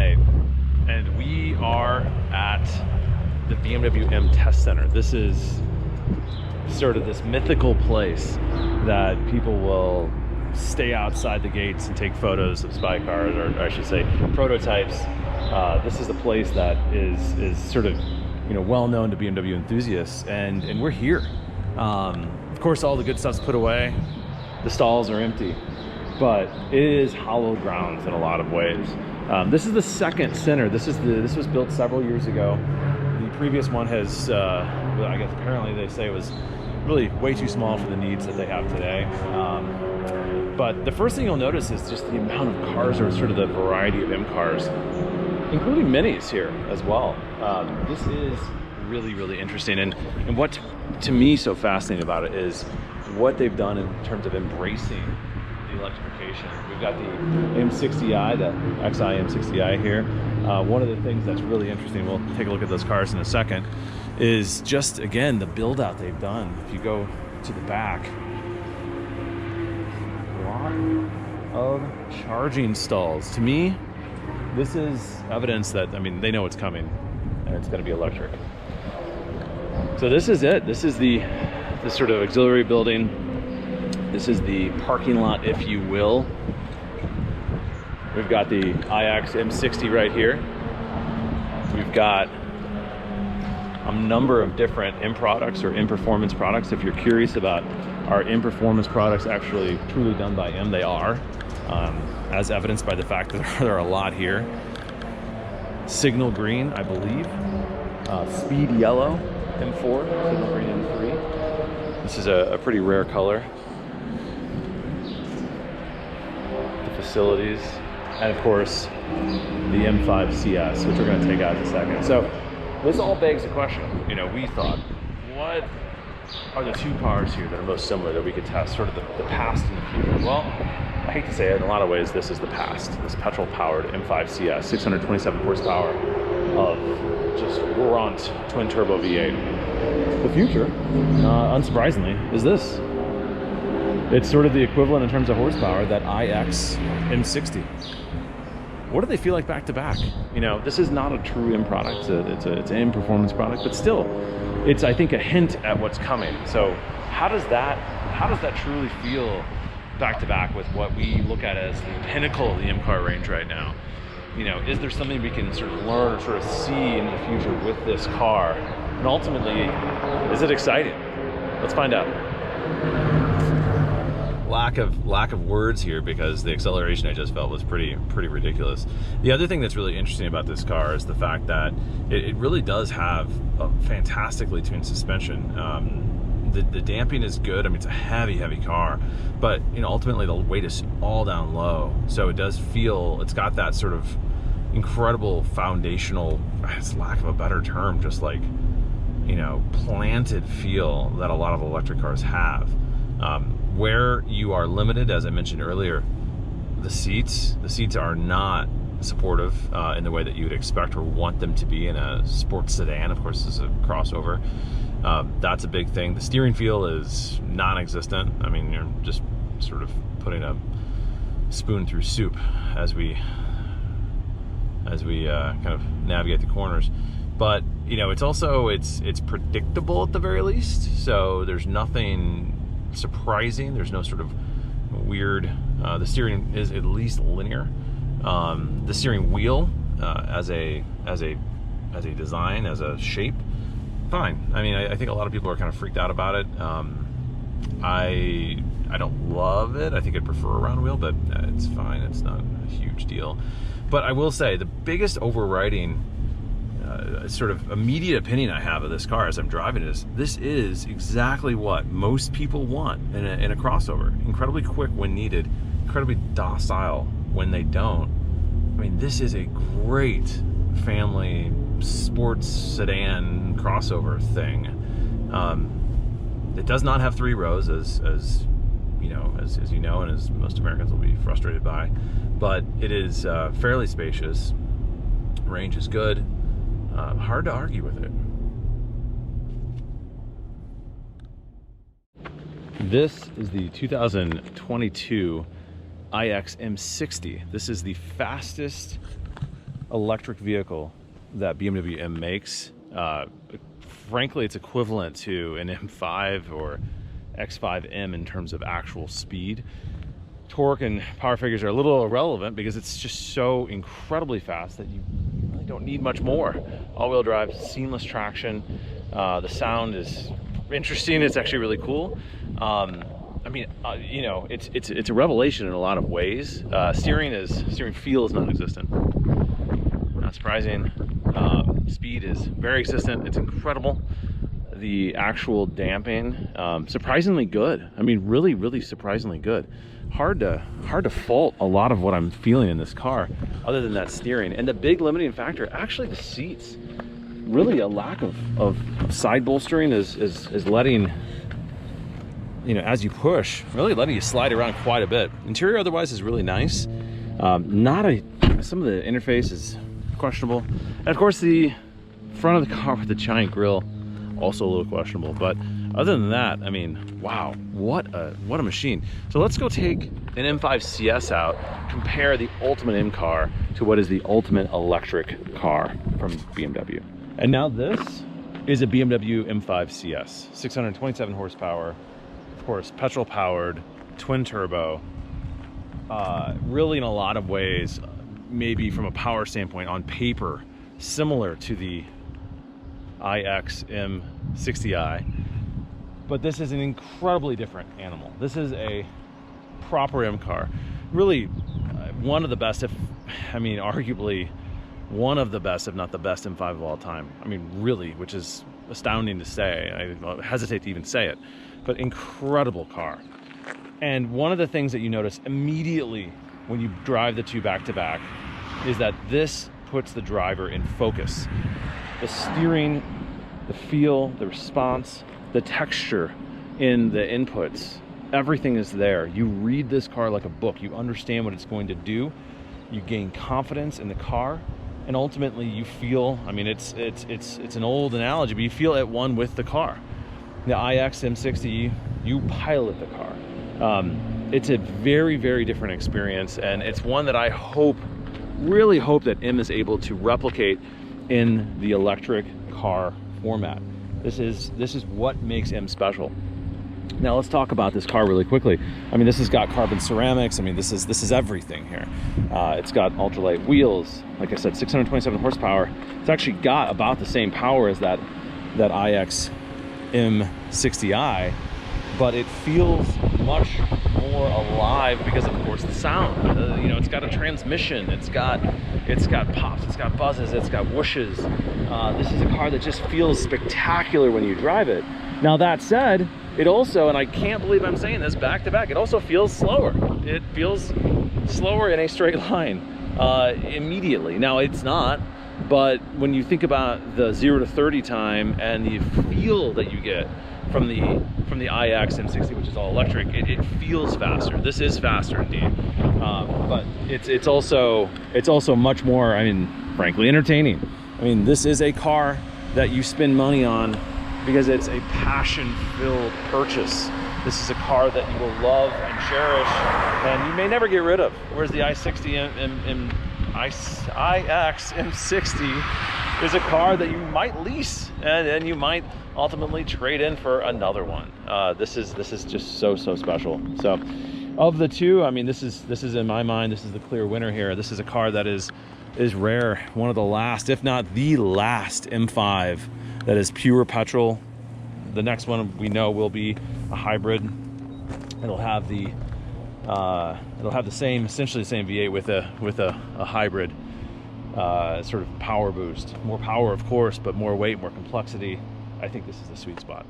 2008, and we are at the BMW M test center. This is sort of this mythical place that people will stay outside the gates and take photos of spy cars, or I should say prototypes. This is a place that is sort of, you know, well known to BMW enthusiasts, and we're here. Of course, all the good stuff's put away. The stalls are empty, but it is hallowed ground in a lot of ways. This is the second center. This was built several years ago. The previous one has, I guess apparently they say it was really way too small for the needs that they have today. But the first thing you'll notice is just the amount of cars, or sort of the variety of M cars, including minis here as well. This is really, really interesting. And what to me so fascinating about it is what they've done in terms of embracing the electrification. We've got the M60i, the XI M60i here. One of the things that's really interesting, we'll take a look at those cars in a second, is just, again, the build out they've done. If you go to the back, a lot of charging stalls. To me, this is evidence that, I mean, they know it's coming and it's going to be electric. So this is it. This is this sort of auxiliary building. This is the parking lot, if you will. We've got the iX M60 right here. We've got a number of different M products, or M performance products. If you're curious about our M performance products actually truly done by M, they are, as evidenced by the fact that there are a lot here. Signal green, I believe. Speed yellow, M4, signal green M3. This is a pretty rare color. The facilities, and of course, the M5 CS, which we're going to take out in a second. So this all begs the question, you know, we thought, what are the two cars here that are most similar that we could test, sort of the past and the future? Well, I hate to say it, in a lot of ways, this is the past. This petrol-powered M5 CS, 627 horsepower of just grunt twin-turbo V8. The future, unsurprisingly, is this. It's sort of the equivalent in terms of horsepower, that iX M60. What do they feel like back to back? You know, this is not a true M product. It's an M performance product, but still, it's, I think, a hint at what's coming. So how does that truly feel back to back with what we look at as the pinnacle of the M car range right now? You know, is there something we can sort of learn or sort of see in the future with this car? And ultimately, is it exciting? Let's find out. Lack of words here, because the acceleration I just felt was pretty ridiculous. The other thing that's really interesting about this car is the fact that it really does have a fantastically tuned suspension. The damping is good. I mean, it's a heavy car, but you know, ultimately the weight is all down low, so it does feel, it's got that sort of incredible foundational, it's lack of a better term, just like, you know, planted feel that a lot of electric cars have. Where you are limited, as I mentioned earlier, the seats are not supportive in the way that you would expect or want them to be in a sports sedan. Of course, this is a crossover. That's a big thing. The steering feel is non-existent. I mean, you're just sort of putting a spoon through soup as we kind of navigate the corners. But you know, it's also it's predictable at the very least. So there's nothing surprising. There's no sort of weird. The steering is at least linear. The steering wheel, as a design, as a shape, fine. I mean, I think a lot of people are kind of freaked out about it. I don't love it. I think I'd prefer a round wheel, but it's fine. It's not a huge deal. But I will say the biggest overriding sort of immediate opinion I have of this car as I'm driving is, this is exactly what most people want in a crossover. Incredibly quick when needed, incredibly docile when they don't. I mean, this is a great family sports sedan crossover thing. It does not have 3 rows, as you know, and as most Americans will be frustrated by, but it is fairly spacious. Range is good. Hard to argue with it. This is the 2022 iX M60. This is the fastest electric vehicle that BMW M makes. Frankly, it's equivalent to an M5 or X5M in terms of actual speed. Torque and power figures are a little irrelevant because it's just so incredibly fast that you really don't need much more. All-wheel drive, seamless traction. The sound is interesting. It's actually really cool. I mean, you know, it's a revelation in a lot of ways. Steering feel is non-existent. Not surprising. Speed is very existent. It's incredible. The actual damping, surprisingly good. I mean, really surprisingly good. Hard to fault a lot of what I'm feeling in this car, other than that steering. And the big limiting factor, actually, the seats. Really, a lack of side bolstering is letting, you know, as you push, really letting you slide around quite a bit. Interior otherwise is really nice. Some of the interface is questionable, and of course the front of the car with the giant grille, also a little questionable. But other than that, I mean, wow, what a machine. So let's go take an M5 CS out, compare the ultimate M car to what is the ultimate electric car from BMW. And now this is a BMW M5 CS, 627 horsepower, of course, petrol powered, twin turbo. Really, in a lot of ways, maybe from a power standpoint, on paper, similar to the iX M60i, but this is an incredibly different animal. This is a proper M car. Really, one of the best, arguably one of the best, if not the best M5 of all time. I mean, really, which is astounding to say. I hesitate to even say it, but incredible car. And one of the things that you notice immediately when you drive the two back to back is that this puts the driver in focus. The steering, the feel, the response, the texture in the inputs, everything is there. You read this car like a book. You understand what it's going to do. You gain confidence in the car, and ultimately you feel, I mean, it's an old analogy, but you feel at one with the car. The iX M60, you pilot the car. It's a very different experience, and it's one that I really hope that M is able to replicate in the electric car format. This is what makes M special. Now let's talk about this car really quickly. I mean, this has got carbon ceramics. I mean, this is everything here. It's got ultralight wheels. Like I said, 627 horsepower. It's actually got about the same power as that iX M60i, but it feels much more alive because, of course, the sound. You know, it's got a transmission. It's got pops. It's got buzzes. It's got whooshes. This is a car that just feels spectacular when you drive it. Now that said, it also, and I can't believe I'm saying this back to back, it also feels slower. It feels slower in a straight line immediately. Now it's not, but when you think about the 0 to 30 time and the feel that you get from the iX M60, which is all electric, it feels faster. This is faster indeed, but it's also much more, I mean, frankly, entertaining. I mean, this is a car that you spend money on because it's a passion-filled purchase. This is a car that you will love and cherish, and you may never get rid of. Whereas the iX M60 is a car that you might lease, and you might ultimately trade in for another one. This is just so special. So, of the two, I mean, this is in my mind, this is the clear winner here. This is a car that is rare, one of the last, if not the last M5 that is pure petrol. The next one we know will be a hybrid. It'll have the same, essentially the same V8 with a hybrid sort of power boost. More power, of course, but more weight, more complexity. I think this is the sweet spot.